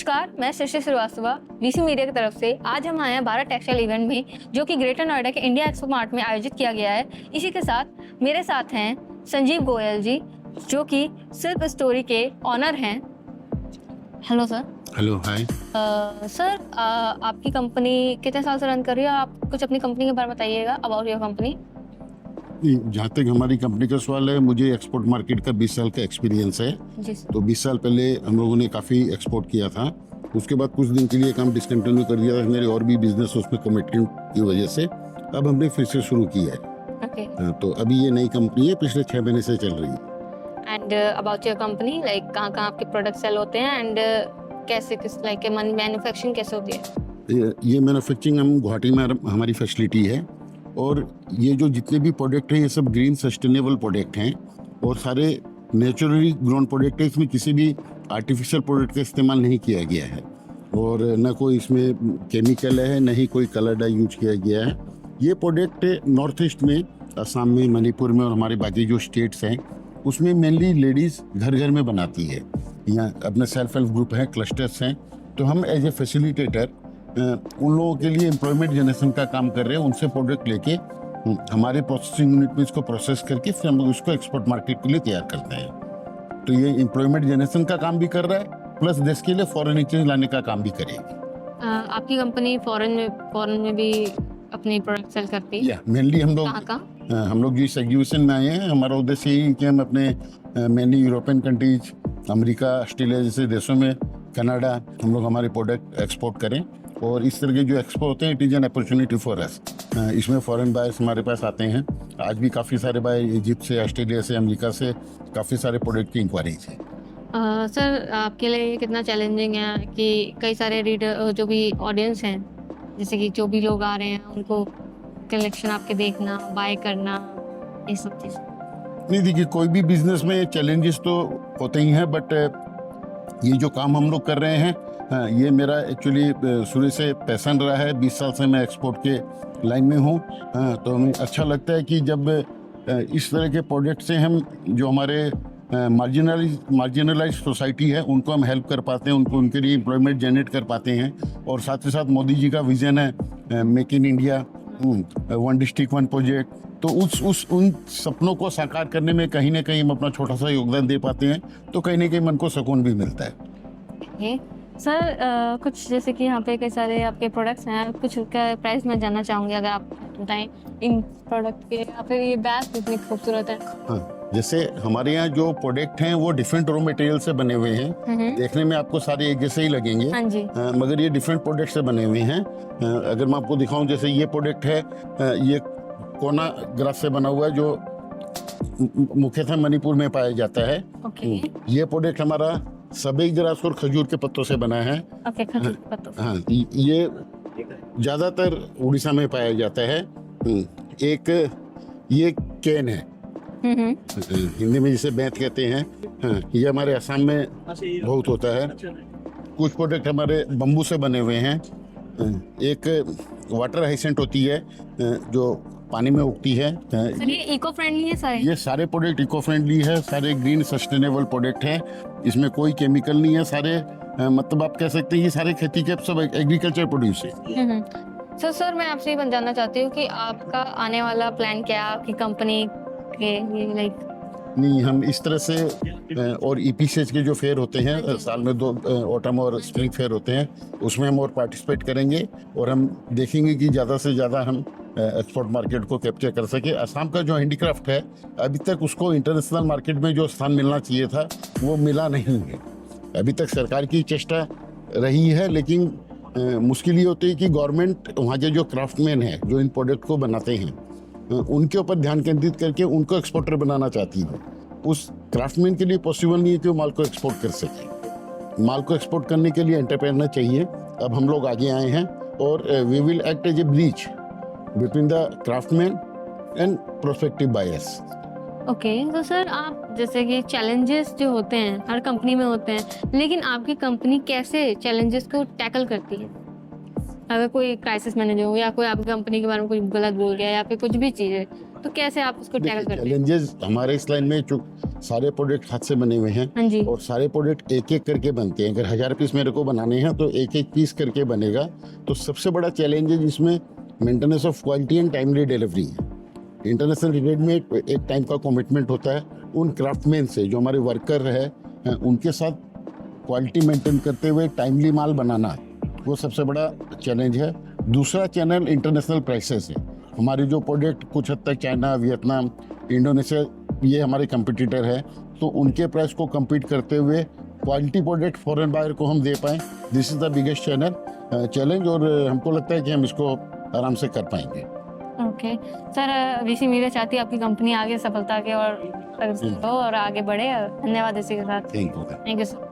नमस्कार, मैं Shashi Srivastava VC media की तरफ से आज हम आए हैं भारत टेक्सटाइल इवेंट में, जो कि ग्रेटर नोएडा के इंडिया एक्सपो मार्ट में आयोजित किया गया है। इसी के साथ मेरे साथ हैं संजीव गोयल जी, जो कि सिल्क स्टोरी के ऑनर हैं। Hello sir. हेलो, हाय। सर, आपकी कंपनी कितने साल से रन कर रही है? आप कुछ अपनी कंपनी के बारे में बताइएगा, अबाउट योर कंपनी। जहाँ तक हमारी कंपनी का सवाल है, मुझे एक्सपोर्ट मार्केट का 20 साल का एक्सपीरियंस है। जी सर। तो 20 साल पहले हम लोगों ने काफ़ी एक्सपोर्ट किया था। उसके बाद कुछ दिन के लिए काम डिसकंटिन्यू कर दिया था, मेरे और भी बिजनेस उसमें कमिटमेंट की वजह से। अब हमने फिर से शुरू किया है। ओके। तो अभी ये नई कंपनी है, पिछले 6 महीने से चल रही है। And about your company, like कहाँ आपके प्रोडक्ट सेल होते हैं एंड कैसे किस लाइक मैन्युफैक्चरिंग कैसे होती है? ये मैन्युफैक्चरिंग हम गुवाहाटी में हमारी फैसिलिटी है। और ये जो जितने भी प्रोडक्ट हैं, ये सब ग्रीन सस्टेनेबल प्रोडक्ट हैं और सारे नेचुरली ग्रोन प्रोडक्ट है। इसमें किसी भी आर्टिफिशियल प्रोडक्ट का इस्तेमाल नहीं किया गया है और न कोई इसमें केमिकल है, न ही कोई कलर डाई यूज किया गया है। ये प्रोडक्ट नॉर्थ ईस्ट में, असम में, मणिपुर में और हमारे बाकी जो स्टेट्स हैं उसमें मेनली लेडीज़ घर घर में बनाती है। यहाँ अपने सेल्फ हेल्प ग्रुप हैं, क्लस्टर्स हैं। तो हम एज ए फैसिलिटेटर उन लोगों के लिए एम्प्लॉयमेंट जनरेशन का काम कर रहे हैं। उनसे प्रोडक्ट लेके हमारे प्रोसेसिंग यूनिट में इसको प्रोसेस करके फिर हम उसको एक्सपोर्ट मार्केट के लिए तैयार करते हैं। तो ये एम्प्लॉयमेंट जनरेशन का काम भी कर रहा है, प्लस देश के लिए फॉरेन एक्सचेंज लाने का काम भी करेगी। आपकी कंपनी फॉरेन में भी अपनी प्रोडक्ट सेल करती है? मेनली हम लोग जिस एग्जीबिशन में आए हैं, हमारा उद्देश्य यही है कि हम अपने mainly European countries, America, Australia जैसे देशों में, कनाडा, हम लोग हमारे प्रोडक्ट एक्सपोर्ट करें। और इस तरह के जो एक्सपो होते हैं, it is an opportunity for us. इसमें फॉरेन बायर्स हमारे पास आते हैं। आज भी काफ़ी सारे बायर इजिप्ट से, ऑस्ट्रेलिया से, अमेरिका से काफ़ी सारे प्रोडक्ट की इंक्वायरीज है। सर, आपके लिए ये कितना चैलेंजिंग है कि कई सारे रीडर जो भी ऑडियंस हैं, जैसे कि जो भी लोग आ रहे हैं, उनको कलेक्शन आपके देखना, बाय करना, ये सब चीज़? नहीं, देखिए, कोई भी बिजनेस में चैलेंजेस तो होते ही हैं, बट ये जो काम हम लोग कर रहे हैं, ये मेरा एक्चुअली शुरू से पैशन रहा है। 20 साल से मैं एक्सपोर्ट के लाइन में हूँ। तो हमें अच्छा लगता है कि जब इस तरह के प्रोडक्ट से हम जो हमारे मार्जिनलाइज सोसाइटी है उनको हम हेल्प कर पाते हैं, उनके लिए एम्प्लॉयमेंट जनरेट कर पाते हैं। और साथ ही साथ मोदी जी का विजन है make in India, 1 district 1 project. तो उन सपनों को साकार करने में कहीं ना कहीं हम अपना छोटा सा योगदान दे पाते हैं, तो कहीं ना कहीं मन को सुकून भी मिलता है। सर, कुछ जैसे कि यहाँ पे कई सारे आपके प्रोडक्ट्स हैं, कुछ का प्राइस मैं जानना चाहूँगी, अगर आप बताएं इन प्रोडक्ट के। या फिर ये बैग कितनी खूबसूरत है। हाँ, जैसे हमारे यहाँ जो प्रोडक्ट हैं वो डिफरेंट रॉ मटेरियल से बने हुए हैं। देखने में आपको सारे एक जैसे ही लगेंगे। हाँ जी। मगर ये डिफरेंट प्रोडक्ट से बने हुए हैं। अगर मैं आपको दिखाऊं, जैसे ये प्रोडक्ट है, ये कोना ग्रास से बना हुआ है, जो मुख्यतः मणिपुर में पाया जाता है। ये प्रोडक्ट हमारा सबई ग्रास और खजूर के पत्तों से बना है। खजूर के पत्तों। हाँ, ये ज्यादातर उड़ीसा में पाया जाता है। एक ये कैन है, हिंदी में जिसे बैंत कहते हैं। हाँ, ये हमारे असम में बहुत होता है। कुछ प्रोडक्ट हमारे बम्बू से बने हुए हैं। एक वाटर हाइसेंट होती है जो पानी में उगती है। सर, ये इको फ्रेंडली है सारे? ये सारे प्रोडक्ट इको फ्रेंडली है, सारे ग्रीन सस्टेनेबल प्रोडक्ट हैं। इसमें कोई केमिकल नहीं है। सारे मतलब आप कह सकते हैं ये सारे खेती के सब एग्रीकल्चर प्रोड्यूस है। सर, मैं आपसे ये जानना चाहती हूँ कि आपका आने वाला प्लान क्या है आपकी कंपनी के लिए? लाइक नहीं, हम इस तरह से और ईपीसीएच के जो फेयर होते हैं, साल में 2 ऑटम और स्प्रिंग फेयर होते हैं, उसमें हम और पार्टिसिपेट करेंगे और हम देखेंगे कि ज़्यादा से ज़्यादा हम एक्सपोर्ट मार्केट को कैप्चर कर सके। असम का जो हैंडीक्राफ्ट है, अभी तक उसको इंटरनेशनल मार्केट में जो स्थान मिलना चाहिए था वो मिला नहीं है। अभी तक सरकार की चेष्टा रही है, लेकिन मुश्किल ये होती है कि गवर्नमेंट वहाँ के जो क्राफ्टमैन हैं, जो इन प्रोडक्ट को बनाते हैं, उनके ऊपर ध्यान केंद्रित करके उनको एक्सपोर्टर बनाना चाहती है। उस क्राफ्टमैन के लिए पॉसिबल नहीं है कि वो माल को एक्सपोर्ट कर सके। माल को एक्सपोर्ट करने के लिए एंटरप्रेन्योर चाहिए। अब हम लोग आगे आए हैं और we will act as a bridge between the craftsman and prospective buyers. Okay, तो सर, आप जैसे कि चैलेंजेस जो होते हैं हर कंपनी में होते हैं, लेकिन आपकी कंपनी कैसे चैलेंजेस को टैकल करती है? अगर कोई क्राइसिस मैनेजर हो या कोई आपकी कंपनी के बारे में कुछ गलत बोल गया या फिर कुछ भी चीज़ है, तो कैसे आप उसको टैकल करते हैं? चैलेंजेस हमारे इस लाइन में जो सारे प्रोडक्ट हाथ से बने हुए हैं हाँ जी। और सारे प्रोडक्ट एक एक करके बनते हैं। अगर 1000 पीस मेरे को बनाने हैं तो एक एक पीस करके बनेगा। तो सबसे बड़ा चैलेंज है जिसमें maintenance of quality and timely delivery है। इंटरनेशनल रेट में एक टाइम का कमिटमेंट होता है। उन क्राफ्टमैन से जो हमारे वर्कर है उनके साथ क्वालिटी मेंटेन करते हुए टाइमली माल बनाना, वो सबसे बड़ा चैलेंज है। दूसरा चैनल इंटरनेशनल प्राइसेस है। हमारी जो प्रोडक्ट कुछ हद तक चाइना, वियतनाम, इंडोनेशिया ये हमारे कंपटीटर है, तो उनके प्राइस को compete करते हुए क्वालिटी प्रोडक्ट फॉरेन बायर को हम दे पाएँ, this is the biggest challenge. और हमको लगता है कि हम इसको आराम से कर पाएंगे। ओके सर, वीसी मीडिया चाहती है आपकी कंपनी आगे सफलता के और आगे बढ़े। धन्यवाद इसी के साथ। Thank you. Thank you sir.